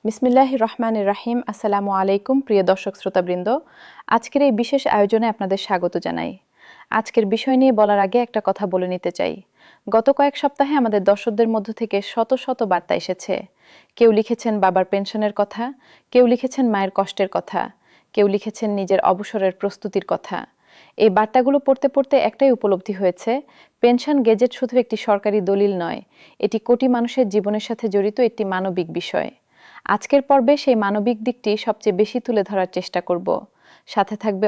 বিসমিল্লাহির রহমানির রহিম। আসসালামু আলাইকুম প্রিয় দর্শক শ্রোতাবৃন্দ, আজকের এই বিশেষ আয়োজনে আপনাদের স্বাগত জানাই। আজকের বিষয় নিয়ে বলার আগে একটা কথা বলে নিতে চাই। গত কয়েক সপ্তাহে আমাদের দর্শকদের মধ্য থেকে শত শত বার্তা এসেছে। কেউ লিখেছেন বাবার পেনশনের কথা, কেউ লিখেছেন মায়ের কষ্টের কথা, কেউ লিখেছেন নিজের অবসরের প্রস্তুতির কথা। এই বার্তাগুলো পড়তে পড়তে একটাই উপলব্ধি হয়েছে, পেনশন গেজেট শুধু একটি সরকারি দলিল নয়, এটি কোটি মানুষের জীবনের সাথে জড়িত একটি মানবিক বিষয়। আজকের পর্বে সেই মানবিক দিকটি সবচেয়ে বেশি তুলে ধরার চেষ্টা করব। সাথে থাকবে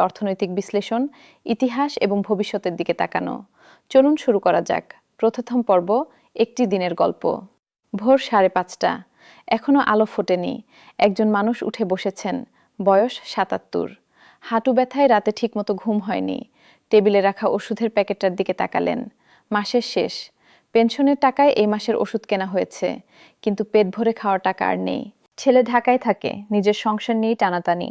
অর্থনৈতিক বিশ্লেষণ, ইতিহাস এবং ভবিষ্যতের দিকে তাকানো। চলুন শুরু করা যাক। প্রথম পর্ব, একটি দিনের গল্প। ভোর 5:30। এখনো আলো ফোটেনি। একজন মানুষ উঠে বসেছেন, বয়স 77। হাঁটু ব্যথায় রাতে ঠিকমতো ঘুম হয়নি। টেবিলে রাখা ওষুধের প্যাকেটটার দিকে তাকালেন। মাসের শেষ। পেনশনের টাকায় এই মাসের ওষুধ কেনা হয়েছে, কিন্তু পেট ভরে খাওয়ার টাকা আর নেই। ছেলে ঢাকায় থাকে, নিজের সংসার নিয়েই টানাটানি।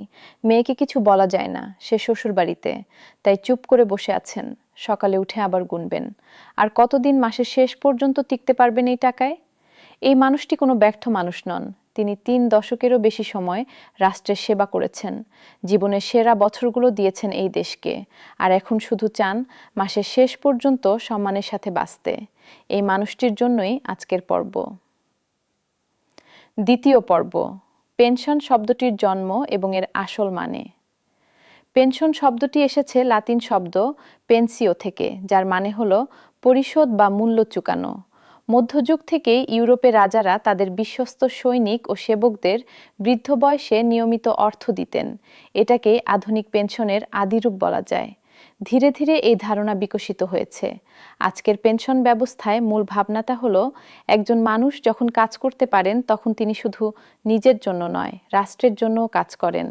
মেয়েকে কিছু বলা যায় না, সে শ্বশুর বাড়িতে, তাই চুপ করে বসে আছেন। সকালে উঠে আবার গুনবেন, আর কতদিন মাসের শেষ পর্যন্ত টিকতে পারবেন এই টাকায়। এই মানুষটি কোনো ব্যর্থ মানুষ নন। তিনি 3 দশকেরও বেশি সময় রাষ্ট্রের সেবা করেছেন, জীবনের সেরা বছরগুলো দিয়েছেন এই দেশকে, আর এখন শুধু চান মাসের শেষ পর্যন্ত সম্মানের সাথে বাঁচতে। এই মানুষটির জন্যই আজকের পর্ব। দ্বিতীয় পর্ব, পেনশন শব্দটির জন্ম এবং এর আসল মানে। পেনশন শব্দটি এসেছে লাতিন শব্দ পেনসিও থেকে, যার মানে হলো পরিশোধ বা মূল্য চুকানো। মধ্যযুগ থেকেই ইউরোপে রাজারা তাদের বিশ্বস্ত সৈনিক ও সেবকদের বৃদ্ধ বয়সে নিয়মিত অর্থ দিতেন। এটাকে আধুনিক পেনশনের আদিরূপ বলা যায়। ধীরে ধীরে এই ধারণা বিকশিত হয়েছে। আজকের পেনশন ব্যবস্থায় মূল ভাবনাটা হলো, একজন মানুষ যখন কাজ করতে পারেন তখন তিনি শুধু নিজের জন্য নয়, রাষ্ট্রের জন্যও কাজ করেন।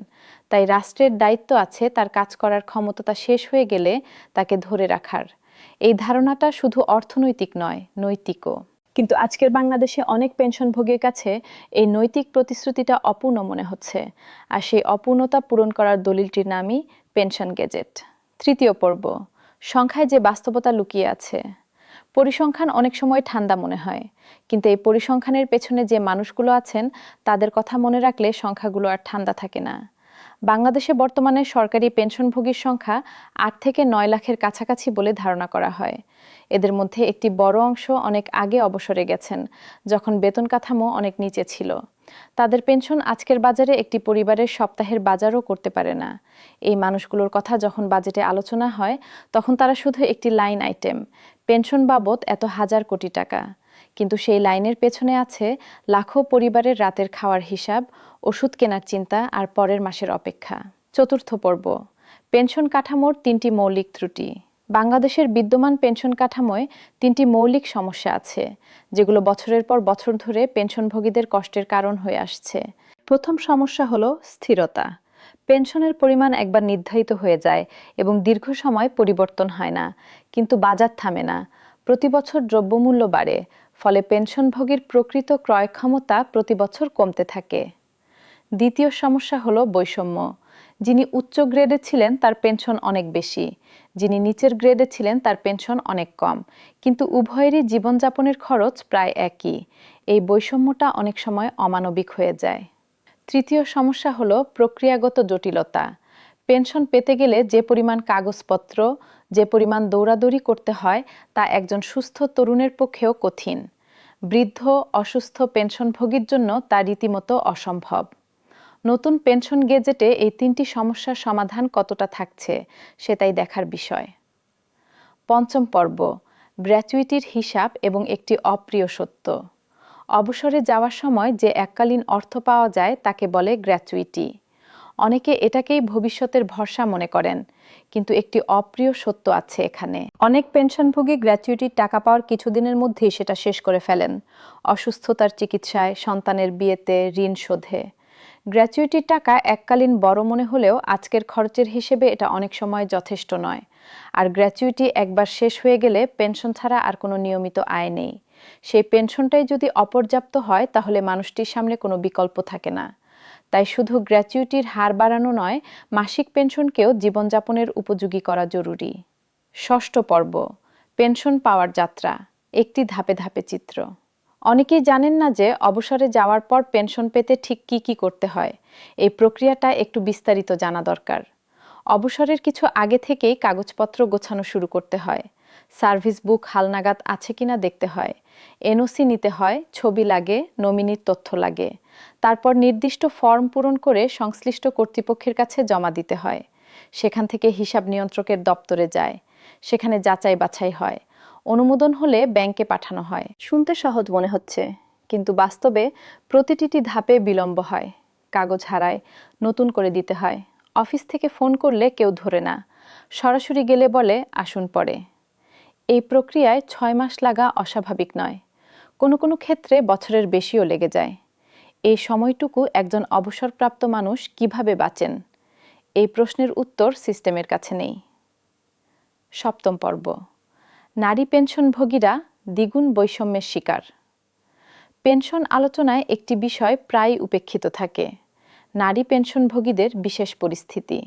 তাই রাষ্ট্রের দায়িত্ব আছে তার কাজ করার ক্ষমতা শেষ হয়ে গেলে তাকে ধরে রাখার। এই ধারণাটা শুধু অর্থনৈতিক নয়, নৈতিকও। কিন্তু আজকের বাংলাদেশে অনেক পেনশনভোগীর কাছে এই নৈতিক প্রতিশ্রুতিটা অপূর্ণ মনে হচ্ছে, আর সেই অপূর্ণতা পূরণ করার দলিলটির নামই পেনশন গেজেট। তৃতীয় পর্ব, সংখ্যায় যে বাস্তবতা লুকিয়ে আছে। পরিসংখ্যান অনেক সময় ঠান্ডা মনে হয়, কিন্তু এই পরিসংখ্যানের পেছনে যে মানুষগুলো আছেন তাদের কথা মনে রাখলে সংখ্যাগুলো আর ঠান্ডা থাকে না। বাংলাদেশে বর্তমানে সরকারি পেনশনভোগীর সংখ্যা 8 থেকে 9 লাখের কাছাকাছি বলে ধারণা করা হয়। এদের মধ্যে একটি বড় অংশ অনেক আগে অবসরে গেছেন, যখন বেতন কাঠামো অনেক নিচে ছিল। তাদের পেনশন আজকের বাজারে একটি পরিবারের সপ্তাহের বাজারও করতে পারে না। এই মানুষগুলোর কথা যখন বাজেটে আলোচনা হয়, তখন তারা শুধু একটি লাইন আইটেম, পেনশন বাবদ এত হাজার কোটি টাকা। কিন্তু সেই লাইনের পেছনে আছে লাখো পরিবারের রাতের খাওয়ার হিসাব, ওষুধ কেনার চিন্তা আর পরের মাসের অপেক্ষা। চতুর্থ পর্ব, পেনশন কাঠামোর 3টি মৌলিক ত্রুটি। বাংলাদেশের বিদ্যমান পেনশন কাঠামোয় 3টি মৌলিক সমস্যা আছে, যেগুলো বছরের পর বছর ধরে পেনশনভোগীদের কষ্টের কারণ হয়ে আসছে। প্রথম সমস্যা হলো স্থিরতা। পেনশনের পরিমাণ একবার নির্ধারিত হয়ে যায় এবং দীর্ঘ সময় পরিবর্তন হয় না, কিন্তু বাজার থামে না। প্রতি বছর দ্রব্যমূল্য বাড়ে, ফলে পেনশনভোগীর প্রকৃত ক্রয় ক্ষমতা প্রতি বছর কমতে থাকে। দ্বিতীয় সমস্যা হলো বৈষম্য। যিনি উচ্চ গ্রেডে ছিলেন তার পেনশন অনেক বেশি, যিনি নিচের গ্রেডে ছিলেন তার পেনশন অনেক কম, কিন্তু উভয়েরই জীবনযাপনের খরচ প্রায় একই। এই বৈষম্যটা অনেক সময় অমানবিক হয়ে যায়। তৃতীয় সমস্যা হলো প্রক্রিয়াগত জটিলতা। পেনশন পেতে গেলে যে পরিমাণ কাগজপত্র, যে পরিমাণ দৌড়াদৌড়ি করতে হয়, তা একজন সুস্থ তরুণের পক্ষেও কঠিন। বৃদ্ধ, অসুস্থ পেনশনভোগীর জন্য তা রীতিমতো অসম্ভব। নতুন পেনশন গেজেটে এই 3টি সমস্যার সমাধান কতটা থাকছে, সেটাই দেখার বিষয়। পঞ্চম পর্ব, গ্র্যাচুইটির হিসাব এবং একটি অপ্রিয় সত্য। অবসরে যাওয়ার সময় যে এককালীন অর্থ পাওয়া যায় তাকে বলে গ্র্যাচুইটি। অনেকে এটাকেই ভবিষ্যতের ভরসা মনে করেন, কিন্তু একটি অপ্রিয় সত্য আছে এখানে। অনেক পেনশনভোগী গ্র্যাচুইটির টাকা পাওয়ার কিছুদিনের মধ্যেই সেটা শেষ করে ফেলেন, অসুস্থতার চিকিৎসায়, সন্তানের বিয়েতে, ঋণ শোধে। গ্র্যাচুইটির টাকা এককালীন বড় মনে হলেও আজকের খরচের হিসেবে এটা অনেক সময় যথেষ্ট নয়। আর গ্র্যাচুইটি একবার শেষ হয়ে গেলে পেনশন ছাড়া আর কোনো নিয়মিত আয় নেই। সেই পেনশনটাই যদি অপর্যাপ্ত হয়, তাহলে মানুষটির সামনে কোনো বিকল্প থাকে না। তাই শুধু গ্র্যাচুইটির হার বাড়ানো নয়, মাসিক পেনশনকেও জীবনযাপনের উপযোগী করা জরুরি। ষষ্ঠ পর্ব, পেনশন পাওয়ার যাত্রা, একটি ধাপে ধাপে চিত্র। অনেকেই জানেন না যে অবসরে যাওয়ার পর পেনশন পেতে ঠিক কি কি করতে হয়। এই প্রক্রিয়াটা একটু বিস্তারিত জানা দরকার। অবসরের কিছু আগে থেকেই কাগজপত্র গোছানো শুরু করতে হয়। সার্ভিস বুক হালনাগাদ আছে কিনা দেখতে হয়। এনওসি নিতে হয়, ছবি লাগে, নমিনির তথ্য লাগে। তারপর নির্দিষ্ট ফর্ম পূরণ করে সংশ্লিষ্ট কর্তৃপক্ষের কাছে জমা দিতে হয়। সেখান থেকে হিসাব নিয়ন্ত্রকের দপ্তরে যায়। সেখানে যাচাই বাছাই হয়। অনুমোদন হলে ব্যাংকে পাঠানো হয়। শুনতে সহজ মনে হচ্ছে, কিন্তু বাস্তবে প্রতিটি ধাপে বিলম্ব হয়। কাগজ হারায়, নতুন করে দিতে হয়। অফিস থেকে ফোন করলে কেউ ধরে না, সরাসরি গেলে বলে আসুন পরে। এই প্রক্রিয়ায় 6 মাস লাগা অস্বাভাবিক নয়, কোনো কোনো ক্ষেত্রে বছরের বেশিও লেগে যায়। এই সময়টুকু একজন অবসরপ্রাপ্ত মানুষ কিভাবে বাঁচেন, এই প্রশ্নের উত্তর সিস্টেমের কাছে নেই। সপ্তম পর্ব, নারী পেনশনভোগীরা দ্বিগুণ বৈষম্যের শিকার। পেনশন আলোচনায় একটি বিষয় প্রায় উপেক্ষিত থাকে, নারী পেনশনভোগীদের বিশেষ পরিস্থিতি।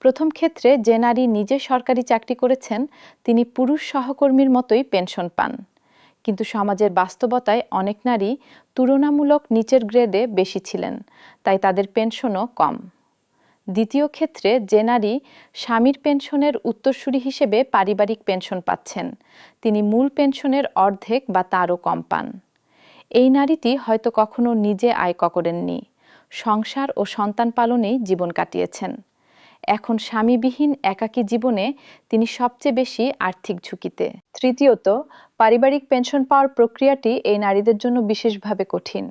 প্রথম ক্ষেত্রে যে নারী নিজে সরকারি চাকরি করেছেন তিনি পুরুষ সহকর্মীর মতোই পেনশন পান, কিন্তু সমাজের বাস্তবতায় অনেক নারী তুলনামূলক নিচের গ্রেডে বেশি ছিলেন, তাই তাদের পেনশনও কম। দ্বিতীয় ক্ষেত্রে যে নারী স্বামীর পেনশনের উত্তরসূরি হিসেবে পারিবারিক পেনশন পাচ্ছেন তিনি মূল পেনশনের অর্ধেক বা তারও কম পান। এই নারীটি হয়তো কখনো নিজে আয় করেননি, সংসার ও সন্তান পালনেই জীবন কাটিয়েছেন। এখন স্বামীবিহীন একাকী জীবনে তিনি সবচেয়ে বেশি আর্থিক ঝুঁকিতে। তৃতীয়ত, পারিবারিক পেনশন পাওয়ার প্রক্রিয়াটি এই নারীদের জন্য বিশেষভাবে কঠিন।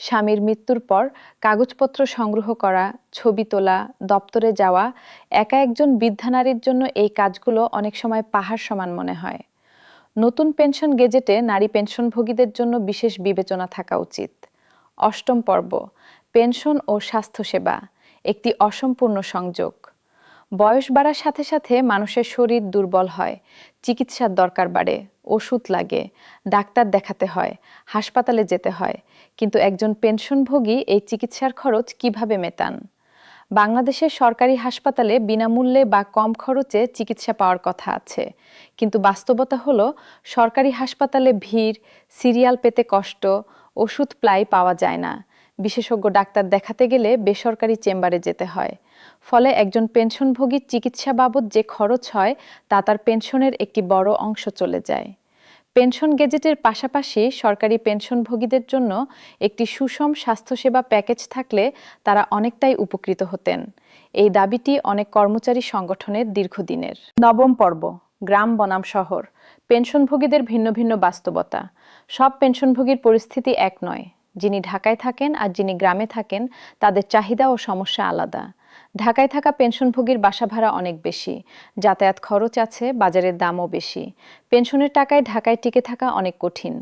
স্বামীর মৃত্যুর পর কাগজপত্র সংগ্রহ করা, ছবি তোলা, দপ্তরে যাওয়া, একা একজন বৃদ্ধা নারীর জন্য এই কাজগুলো অনেক সময় পাহাড় সমান মনে হয়। নতুন পেনশন গেজেটে নারী পেনশনভোগীদের জন্য বিশেষ বিবেচনা থাকা উচিত। অষ্টম পর্ব, পেনশন ও স্বাস্থ্যসেবা, একটি অসম্পূর্ণ সংযোগ। বয়স বাড়ার সাথে সাথে মানুষের শরীর দুর্বল হয়, চিকিৎসার দরকার বাড়ে, ওষুধ লাগে, ডাক্তার দেখাতে হয়, হাসপাতালে যেতে হয়। কিন্তু একজন পেনশনভোগী এই চিকিৎসার খরচ কিভাবে মেটান? বাংলাদেশের সরকারি হাসপাতালে বিনামূল্যে বা কম খরচে চিকিৎসা পাওয়ার কথা আছে, কিন্তু বাস্তবতা হলো সরকারি হাসপাতালে ভিড়, সিরিয়াল পেতে কষ্ট, ওষুধ প্রায় পাওয়া যায় না। বিশেষজ্ঞ ডাক্তার দেখাতে গেলে বেসরকারি চেম্বারে যেতে হয়। ফলে একজন পেনশনভোগীর চিকিৎসা বাবদ যে খরচ হয় তা তার পেনশনের একটি বড় অংশ চলে যায়। পেনশন গেজেটের পাশাপাশি সরকারি পেনশনভোগীদের জন্য একটি সুষম স্বাস্থ্যসেবা প্যাকেজ থাকলে তারা অনেকটাই উপকৃত হতেন। এই দাবিটি অনেক কর্মচারী সংগঠনের দীর্ঘদিনের। নবম পর্ব, গ্রাম বনাম শহর, পেনশনভোগীদের ভিন্ন ভিন্ন বাস্তবতা। সব পেনশনভোগীর পরিস্থিতি এক নয়। যিনি ঢাকায় থাকেন আর যিনি গ্রামে থাকেন তাদের চাহিদা ও সমস্যা আলাদা। ঢাকায় থাকা পেনশনভোগীর বাসা ভাড়া অনেক বেশি, যাতায়াত খরচ আছে, বাজারের দামও বেশি। পেনশনের টাকায় ঢাকায় টিকে থাকা অনেক কঠিন।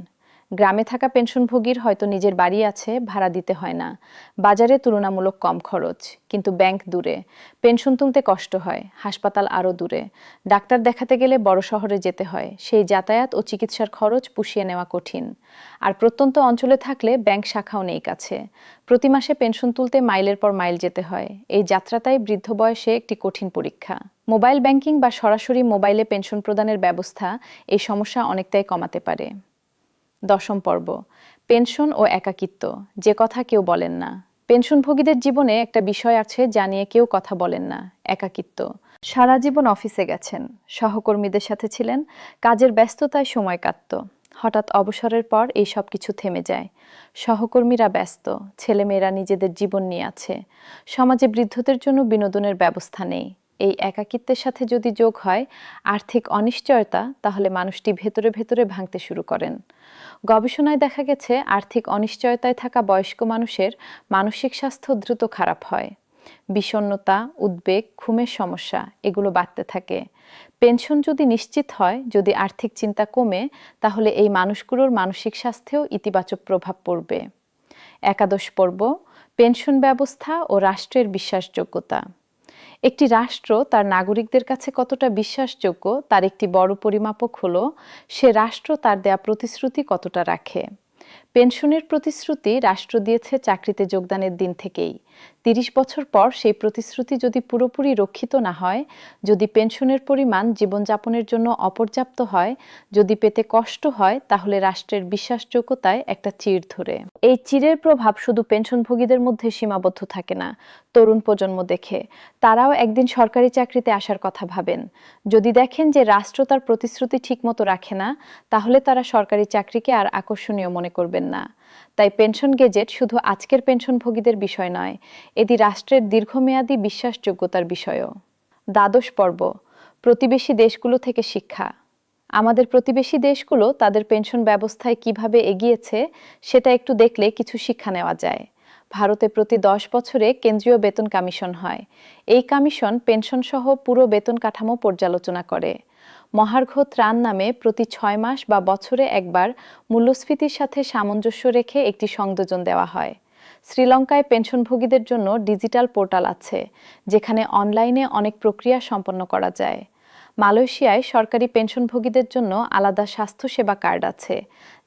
গ্রামে থাকা পেনশনভোগীর হয়তো নিজের বাড়ি আছে, ভাড়া দিতে হয় না, বাজারে তুলনামূলক কম খরচ, কিন্তু ব্যাংক দূরে, পেনশন তুলতে কষ্ট হয়, হাসপাতাল আরও দূরে, ডাক্তার দেখাতে গেলে বড় শহরে যেতে হয়, সেই যাতায়াত ও চিকিৎসার খরচ পুষিয়ে নেওয়া কঠিন। আর প্রত্যন্ত অঞ্চলে থাকলে ব্যাংক শাখাও নেই কাছে, প্রতি মাসে পেনশন তুলতে মাইলের পর মাইল যেতে হয়। এই যাত্রাটাই বৃদ্ধ বয়সে একটি কঠিন পরীক্ষা। মোবাইল ব্যাংকিং বা সরাসরি মোবাইলে পেনশন প্রদানের ব্যবস্থা এই সমস্যা অনেকটাই কমাতে পারে। দশম পর্ব, পেনশন ও একাকিত্ব, যে কথা কেউ বলেন না। পেনশনভোগীদের জীবনে একটা বিষয় আছে যা নিয়ে কেউ কথা বলেন না, একাকিত্ব। সারা জীবন অফিসে গেছেন, সহকর্মীদের সাথে ছিলেন, কাজের ব্যস্ততায় সময় কাটত। হঠাৎ অবসরের পর এই সব কিছু থেমে যায়। সহকর্মীরা ব্যস্ত, ছেলেমেয়েরা নিজেদের জীবন নিয়ে আছে, সমাজে বৃদ্ধদের জন্য বিনোদনের ব্যবস্থা নেই। এই একাকিত্বের সাথে যদি যোগ হয় আর্থিক অনিশ্চয়তা, তাহলে মানুষটি ভেতরে ভেতরে ভাঙতে শুরু করেন। গবেষণায় দেখা গেছে আর্থিক অনিশ্চয়তায় থাকা বয়স্ক মানুষের মানসিক স্বাস্থ্য দ্রুত খারাপ হয়। বিষণ্ণতা, উদ্বেগ, ঘুমের সমস্যা এগুলো বাড়তে থাকে। পেনশন যদি নিশ্চিত হয়, যদি আর্থিক চিন্তা কমে, তাহলে এই মানুষগুলোর মানসিক স্বাস্থ্যেও ইতিবাচক প্রভাব পড়বে। একাদশ পর্ব, পেনশন ব্যবস্থা ও রাষ্ট্রের বিশ্বাসযোগ্যতা। একটি রাষ্ট্র তার নাগরিকদের কাছে কতটা বিশ্বাসযোগ্য তার একটি বড় পরিমাপক হলো সে রাষ্ট্র তার দেয়া প্রতিশ্রুতি কতটা রাখে। পেনশনের প্রতিশ্রুতি রাষ্ট্র দিয়েছে চাকরিতে যোগদানের দিন থেকেই। ৩০ বছর পর সেই প্রতিশ্রুতি যদি পুরোপুরি রক্ষিত না হয়, যদি পেনশনের পরিমাণ জীবনযাপনের জন্য অপর্যাপ্ত হয়, যদি পেতে কষ্ট হয়, তাহলে রাষ্ট্রের বিশ্বাসযোগ্যতায় একটা চিড় ধরে। এই চিড়ের প্রভাব শুধু পেনশনভোগীদের মধ্যে সীমাবদ্ধ থাকে না, তরুণ প্রজন্ম দেখে। তারাও একদিন সরকারি চাকরিতে আসার কথা ভাবেন। যদি দেখেন যে রাষ্ট্র তার প্রতিশ্রুতি ঠিকমতো রাখে না, তাহলে তারা সরকারি চাকরিকে আর আকর্ষণীয় মনে করবেন না। তাই পেনশন গেজেট শুধু আজকের পেনশনভোগীদের বিষয় নয়, এটি রাষ্ট্রের দীর্ঘমেয়াদী বিশ্বাসযোগ্যতার বিষয়ও। দ্বাদশ পর্ব, প্রতিবেশী দেশগুলো থেকে শিক্ষা। আমাদের প্রতিবেশী দেশগুলো তাদের পেনশন ব্যবস্থায় কিভাবে এগিয়েছে সেটা একটু দেখলে কিছু শিক্ষা নেওয়া যায়। ভারতে প্রতি 10 বছরে কেন্দ্রীয় বেতন কমিশন হয়। এই কমিশন পেনশন সহ পুরো বেতন কাঠামো পর্যালোচনা করে। মহার্ঘ ত্রাণ নামে প্রতি 6 মাস বা বছরে একবার মূল্যস্ফীতির সাথে সামঞ্জস্য রেখে একটি সংযোজন দেওয়া হয়। শ্রীলঙ্কায় পেনশনভোগীদের জন্য ডিজিটাল পোর্টাল আছে, যেখানে অনলাইনে অনেক প্রক্রিয়া সম্পন্ন করা যায়। মালয়েশিয়ায় সরকারি পেনশনভোগীদের জন্য আলাদা স্বাস্থ্যসেবা কার্ড আছে,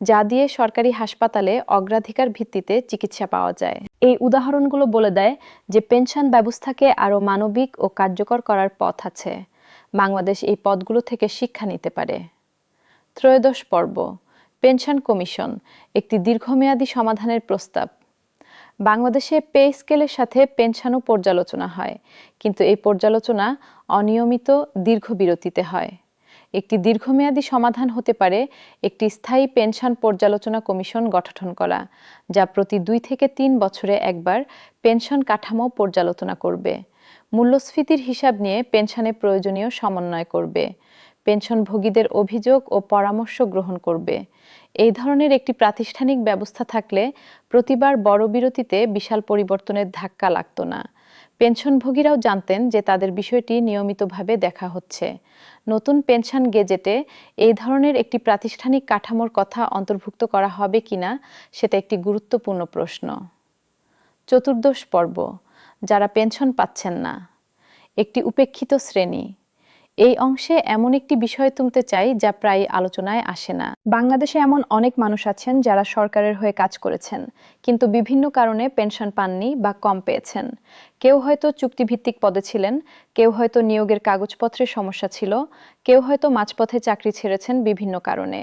যা দিয়ে সরকারি হাসপাতালে অগ্রাধিকার ভিত্তিতে চিকিৎসা পাওয়া যায়। এই উদাহরণগুলো বলে দেয় যে পেনশন ব্যবস্থাকে আরও মানবিক ও কার্যকর করার পথ আছে। বাংলাদেশ এই পথগুলো থেকে শিক্ষা নিতে পারে। ত্রয়োদশ পর্ব, পেনশন কমিশন, একটি দীর্ঘমেয়াদী সমাধানের প্রস্তাব। বাংলাদেশে পে স্কেলের সাথে পেনশনও পর্যালোচনা হয়, কিন্তু এই পর্যালোচনা অনিয়মিত দীর্ঘ বিরতিতে হয়। একটি দীর্ঘমেয়াদী সমাধান হতে পারে একটি স্থায়ী পেনশন পর্যালোচনা কমিশন গঠন করা, যা প্রতি 2 থেকে 3 বছরে একবার পেনশন কাঠামো পর্যালোচনা করবে, মূল্যস্ফীতির হিসাব নিয়ে পেনশনে প্রয়োজনীয় সমন্বয় করবে, পেনশনভোগীদের অভিযোগ ও পরামর্শ গ্রহণ করবে। এই ধরনের একটি প্রাতিষ্ঠানিক ব্যবস্থা থাকলে প্রতিবার বড় বিরতিতে বিশাল পরিবর্তনের ধাক্কা লাগত না। পেনশনভোগীরাও জানতেন যে তাদের বিষয়টি নিয়মিতভাবে দেখা হচ্ছে। নতুন পেনশন গেজেটে এই ধরনের একটি প্রাতিষ্ঠানিক কাঠামোর কথা অন্তর্ভুক্ত করা হবে কিনা সেটা একটি গুরুত্বপূর্ণ প্রশ্ন। চতুর্দশ পর্ব, যারা পেনশন পাচ্ছেন না, একটি উপেক্ষিত শ্রেণী। এই অংশে এমন একটি বিষয় তুলতে চাই যা প্রায় আলোচনায় আসে না। বাংলাদেশে এমন অনেক মানুষ আছেন যারা সরকারের হয়ে কাজ করেছেন, কিন্তু বিভিন্ন কারণে পেনশন পাননি বা কম পেয়েছেন। কেউ হয়তো চুক্তিভিত্তিক পদে ছিলেন, কেউ হয়তো নিয়োগের কাগজপত্রের সমস্যা ছিল, কেউ হয়তো মাঝপথে চাকরি ছেড়েছেন বিভিন্ন কারণে।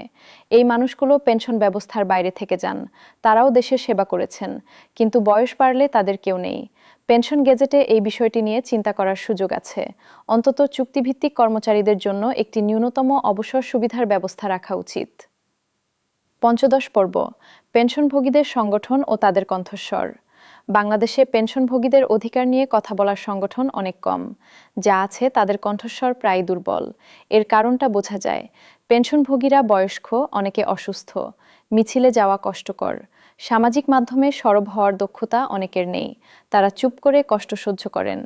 এই মানুষগুলো পেনশন ব্যবস্থার বাইরে থেকে যান। তারাও দেশের সেবা করেছেন, কিন্তু বয়স বাড়লে তাদের কেউ নেই। পেনশন গেজেটে এই বিষয়টি নিয়ে চিন্তা করার সুযোগ আছে। অন্তত চুক্তিভিত্তিক কর্মচারীদের জন্য একটি ন্যূনতম অবসর সুবিধার ব্যবস্থা রাখা উচিত। পঞ্চদশ পর্ব, পেনশনভোগীদের সংগঠন ও তাদের কণ্ঠস্বর। বাংলাদেশে পেনশনভোগীদের অধিকার নিয়ে কথা বলার সংগঠন অনেক কম। যা আছে তাদের কণ্ঠস্বর প্রায় দুর্বল। এর কারণটা বোঝা যায়। পেনশনভোগীরা বয়স্ক, অনেকে অসুস্থ, মিছিলে যাওয়া কষ্টকর। সামাজিক মাধ্যমে সরব হওয়ার দক্ষতা অনেকের নেই। তারা চুপ করে কষ্ট সহ্য করেন।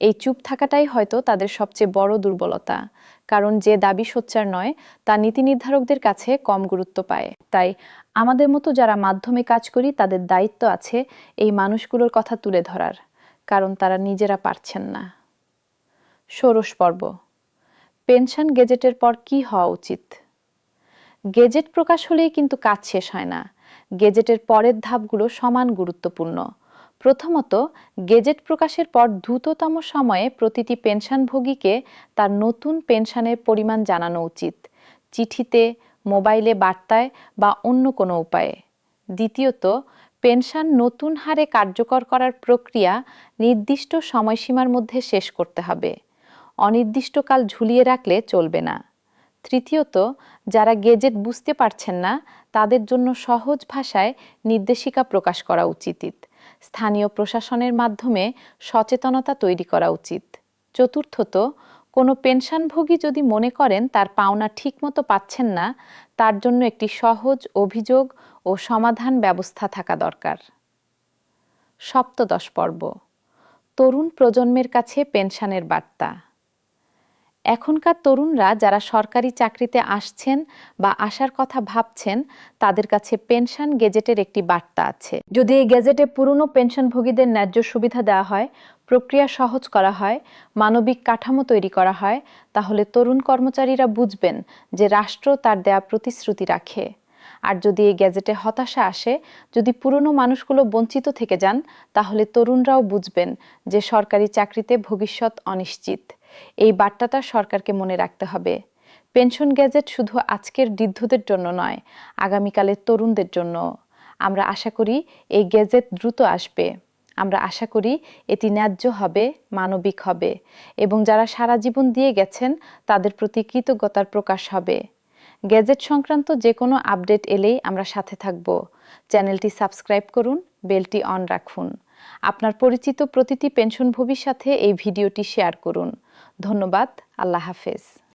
এই চুপ থাকাটাই হয়তো তাদের সবচেয়ে বড় দুর্বলতা, কারণ যে দাবি সোচ্চার নয় তা নীতি নির্ধারকদের কাছে কম গুরুত্ব পায়। তাই আমাদের মতো যারা মাধ্যমে কাজ করি তাদের দায়িত্ব আছে এই মানুষগুলোর কথা তুলে ধরার, কারণ তারা নিজেরা পারছেন না। ষোড়শ পর্ব, পেনশন গেজেটের পর কি হওয়া উচিত। গেজেট প্রকাশ হলেই কিন্তু কাজ শেষ হয় না। গেজেটের পরের ধাপগুলো সমান গুরুত্বপূর্ণ। প্রথমত, গেজেট প্রকাশের পর দ্রুততম সময়ে প্রতিটি পেনশনভোগীকে তার নতুন পেনশনের পরিমাণ জানানো উচিত, চিঠিতে, মোবাইলে বার্তায় বা অন্য কোনো উপায়ে। দ্বিতীয়ত, পেনশন নতুন হারে কার্যকর করার প্রক্রিয়া নির্দিষ্ট সময়সীমার মধ্যে শেষ করতে হবে। অনির্দিষ্টকাল ঝুলিয়ে রাখলে চলবে না। তৃতীয়ত, যারা গেজেট বুঝতে পারছেন না তাদের জন্য সহজ ভাষায় নির্দেশিকা প্রকাশ করা উচিত। স্থানীয় প্রশাসনের মাধ্যমে সচেতনতা তৈরি করা উচিত। চতুর্থত, কোনো পেনশনভোগী যদি মনে করেন তার পাওনা ঠিকমতো পাচ্ছেন না, তার জন্য একটি সহজ অভিযোগ ও সমাধান ব্যবস্থা থাকা দরকার। সপ্তদশ পর্ব, তরুণ প্রজন্মের কাছে পেনশনের বার্তা। এখনকার তরুণরা যারা সরকারি চাকরিতে আসছেন বা আসার কথা ভাবছেন, তাদের কাছে পেনশন গেজেটের একটি বার্তা আছে। যদি এই গেজেটে পুরনো পেনশনভোগীদের ন্যায্য সুবিধা দেওয়া হয়, প্রক্রিয়া সহজ করা হয়, মানবিক কাঠামো তৈরি করা হয়, তাহলে তরুণ কর্মচারীরা বুঝবেন যে রাষ্ট্র তার দেয়া প্রতিশ্রুতি রাখে। আর যদি এই গ্যাজেটে হতাশা আসে, যদি পুরনো মানুষগুলো বঞ্চিত থেকে যান, তাহলে তরুণরাও বুঝবেন যে সরকারি চাকরিতে ভবিষ্যৎ অনিশ্চিত। এই বার্তাটা সরকারকে মনে রাখতে হবে। পেনশন গ্যাজেট শুধু আজকের বৃদ্ধদের জন্য নয়, আগামীকালের তরুণদের জন্য। আমরা আশা করি এই গ্যাজেট দ্রুত আসবে। আমরা আশা করি এটি ন্যায্য হবে, মানবিক হবে এবং যারা সারা জীবন দিয়ে গেছেন তাদের প্রতি কৃতজ্ঞতার প্রকাশ হবে। গ্যাজেট সংক্রান্ত যে কোনো আপডেট এলেই আমরা সাথে থাকব। চ্যানেলটি সাবস্ক্রাইব করুন, বেলটি অন রাখুন। আপনার পরিচিত প্রতিটি পেনশনভোগীর সাথে এই ভিডিওটি শেয়ার করুন। ধন্যবাদ। আল্লাহ হাফেজ।